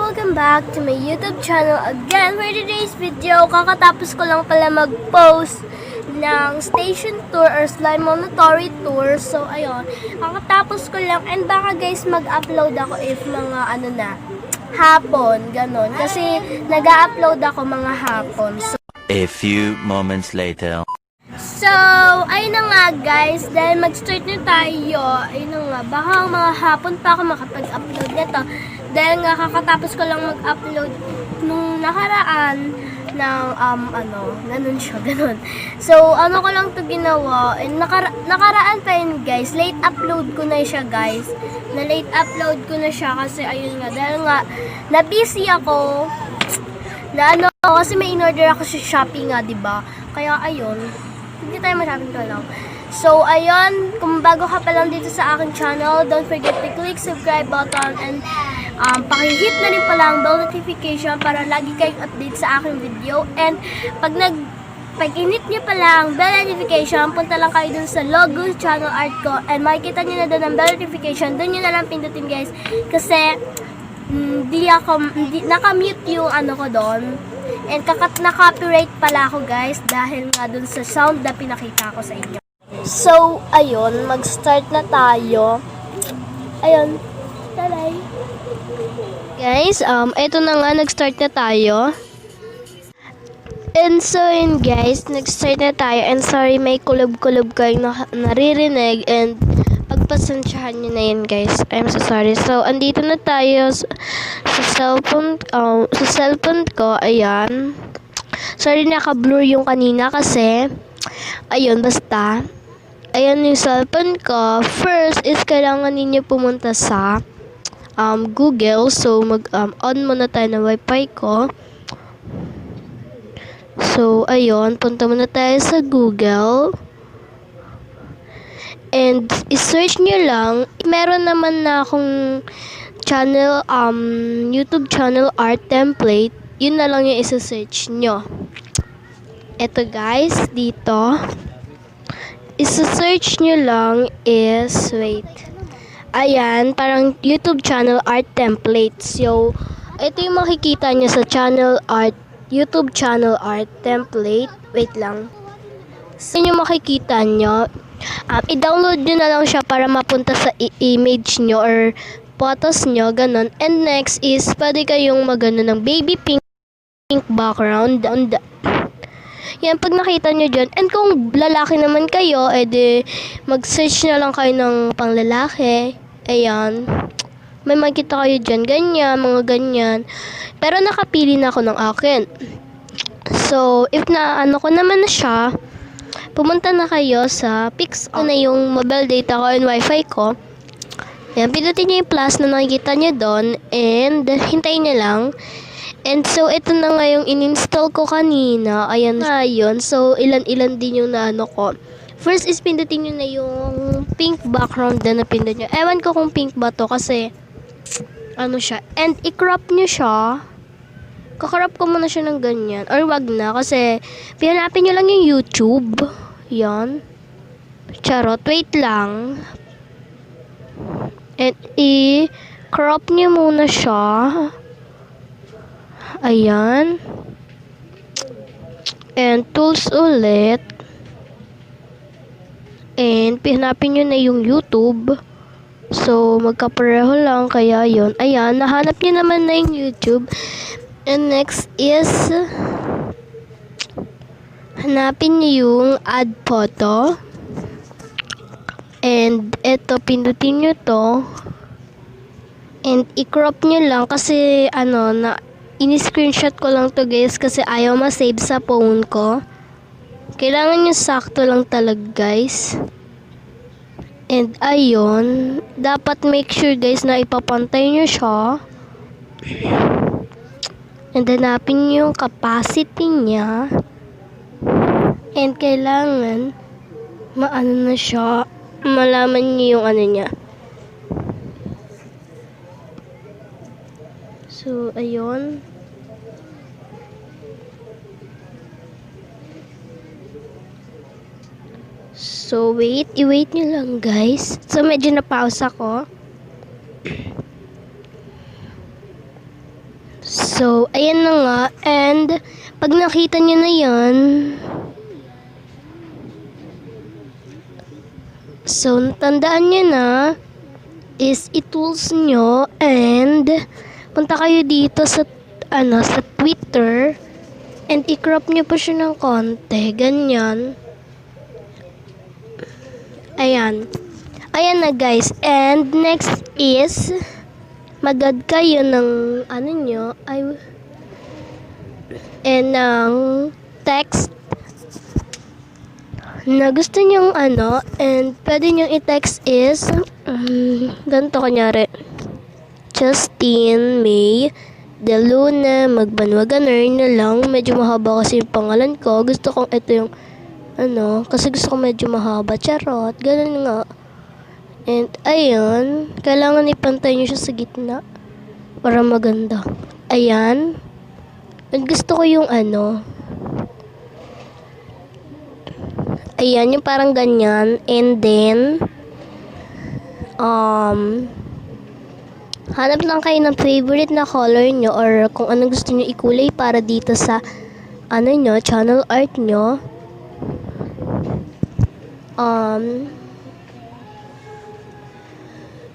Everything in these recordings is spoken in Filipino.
welcome back to my YouTube channel again. For today's video, kakatapos ko lang pala mag-post ng station tour or slime monitory tour. So, ayun, kakatapos ko lang and baka guys mag-upload ako if mga hapon, ganon. Kasi nag-upload ako mga hapon. So, a few moments later. So, ayun na nga guys, dahil mag-start na tayo, ayun na nga, baka mga hapon pa ako makapag-upload nito. Dahil nga kakatapos ko lang mag-upload nung nakaraan ng, ganun siya, ganun. So, ano ko lang to ginawa, and nakaraan pa yun guys, late upload ko na siya guys. Na-late upload ko na siya kasi ayun nga, dahil nga, na-busy ako, kasi may in-order ako sa Shopee nga, diba? Kaya ayun, hindi tayo masyadong lang. So, ayun, kung bago ka pa lang dito sa aking channel, don't forget to click subscribe button and pakihit na rin pala ang bell notification para lagi kayong update sa aking video. And pag-init nyo pala ang bell notification, punta lang kayo dun sa logo channel art ko and makikita nyo na dun ang bell notification. Dun nyo na lang pindutin guys kasi nakamute yung ko doon. And na-copyright pala ako guys dahil nga dun sa sound na pinakita ko sa inyo. So, ayun, mag-start na tayo. Ayun, talay. Guys, eto na nga, nag-start na tayo. And so, yun guys, nag-start na tayo. And sorry, may kulub-kulub kayong naririnig. And pagpasensyahan nyo na yun guys. I'm so sorry. So, andito na tayo sa cellphone ko. Ayan. Sorry, naka-blur yung kanina kasi ayun, basta ayan yung cellphone ko. First is kailangan ninyo pumunta sa Google. So, mag-on muna tayo ng wifi ko. So, ayun, punta muna tayo sa Google. And, i-search nyo lang. Meron naman na akong channel, YouTube channel art template. Yun na lang yung isa-search nyo. Eto guys, dito. Isa-search nyo lang is, wait. Ayan, parang YouTube channel art template. So, ito yung makikita nyo sa channel art, YouTube channel art template. Wait lang. So, yung makikita nyo, i-download nyo na lang siya para mapunta sa image nyo or photos nyo, ganun. And next is, pwede kayong magano ng baby pink background. Yan, pag nakita nyo dyan. And kung lalaki naman kayo, edi mag-search na lang kayo ng panglalaki. Ayan. May makita kayo dyan. Ganyan, mga ganyan. Pero nakapili na ako ng akin. So, if ko naman na siya, pumunta na kayo sa Pix ko na yung mobile data ko and wifi ko. Yan, pindutin nyo yung plus na nakikita nyo doon. And, hintayin nyo lang. And so, ito na nga yung in-install ko kanina. Ayan na yun. So, ilan-ilan din yung ko. First is, pindutin nyo na yung pink background na napindot nyo. Ewan ko kung pink ba to kasi, siya. And, i-crop nyo siya. Kakrop ko muna siya ng ganyan. Or wag na kasi, pinanapin nyo lang yung YouTube. Yan. Charot. Wait lang. And, i-crop nyo muna siya. Ayan. And tools ulit. And pihanapin nyo na yung YouTube. So, magkapareho lang. Kaya yun. Ayan. Nahanap nyo naman na yung YouTube. And next is hanapin nyo yung add photo. And eto, pindutin nyo to. And i-crop nyo lang kasi ini-screenshot ko lang to guys kasi ayaw ma-save sa phone ko. Kailangan nyo sakto lang talaga guys. And ayun, dapat make sure guys na ipapantay nyo siya. And hanapin nyo yung capacity niya. And kailangan na siya, malaman nyo yung niya. So, ayun. So, i-wait nyo lang guys. So, medyo na-pause ako. So, ayan na nga. And, pag nakita nyo na yan, so, tandaan nyo na, is i-tools nyo, and, punta kayo dito sa, sa Twitter, and i-crop nyo pa siya ng konti. Ganyan. Ayan. Ayan na guys. And next is mag-add kayo ng and ng text na gusto nyong and pwede nyong i-text is ganito kunyari Justine, May, deluna, magbanua, ganun na lang. Medyo mahaba kasi yung pangalan ko. Gusto kong ito yung kasi gusto ko medyo mahaba. Charot. Ganun nga. And, ayun. Kailangan ipantay nyo siya sa gitna. Para maganda. Ayan. And gusto ko yung ayan, yung parang ganyan. And then, hanap lang kayo ng favorite na color nyo or kung anong gusto nyo ikulay para dito sa, channel art nyo.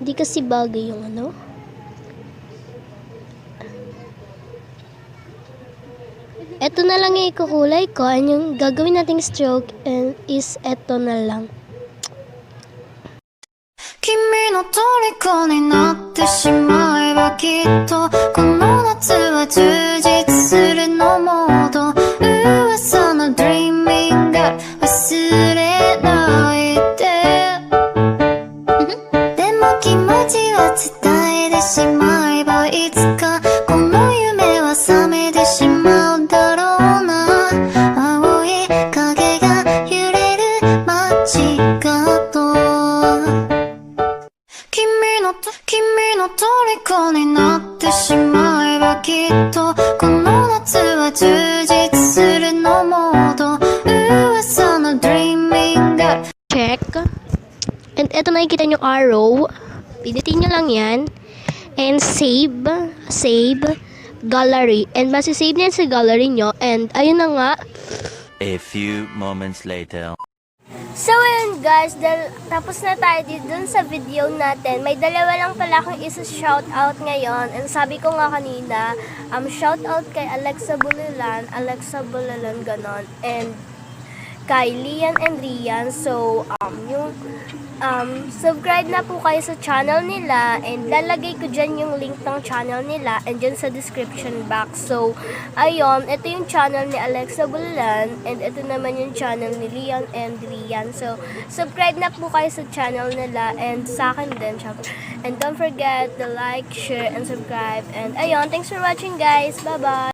Hindi kasi bagay yung Eto na lang yung ikukulay ko. And yung gagawin nating stroke and is eto na lang. 君の虜になってしまえばきっとこの夏は充実するのモード噂の Dreaming Girl 忘れないででも気持ちは伝えてしまえばいつかこの夢は覚めてしまうだろうな青い影が揺れる街角君の虜になってしまえばきっとこの夏は充実するのモード噂の Dreaming Girl Check. And eto nakikita nyo arrow. Pindutin nyo lang yan. And save. Save. Gallery. And masisave na yan sa gallery nyo. And ayun na nga. A few moments later. So ayun guys, tapos na tayo dun sa video natin. May dalawa lang pala akong isa-shoutout ngayon. And sabi ko nga kanina, shoutout kay Alexa Bulalan, ganon. And kay Lian and Rian. So, subscribe na po kayo sa channel nila and lalagay ko dyan yung link ng channel nila and dyan sa description box. So, ayun, ito yung channel ni Alexa Bulalan and ito naman yung channel ni Lian and Rian. So, subscribe na po kayo sa channel nila and sa akin din, syempre. And don't forget to like, share, and subscribe. And ayun, thanks for watching guys. Bye-bye!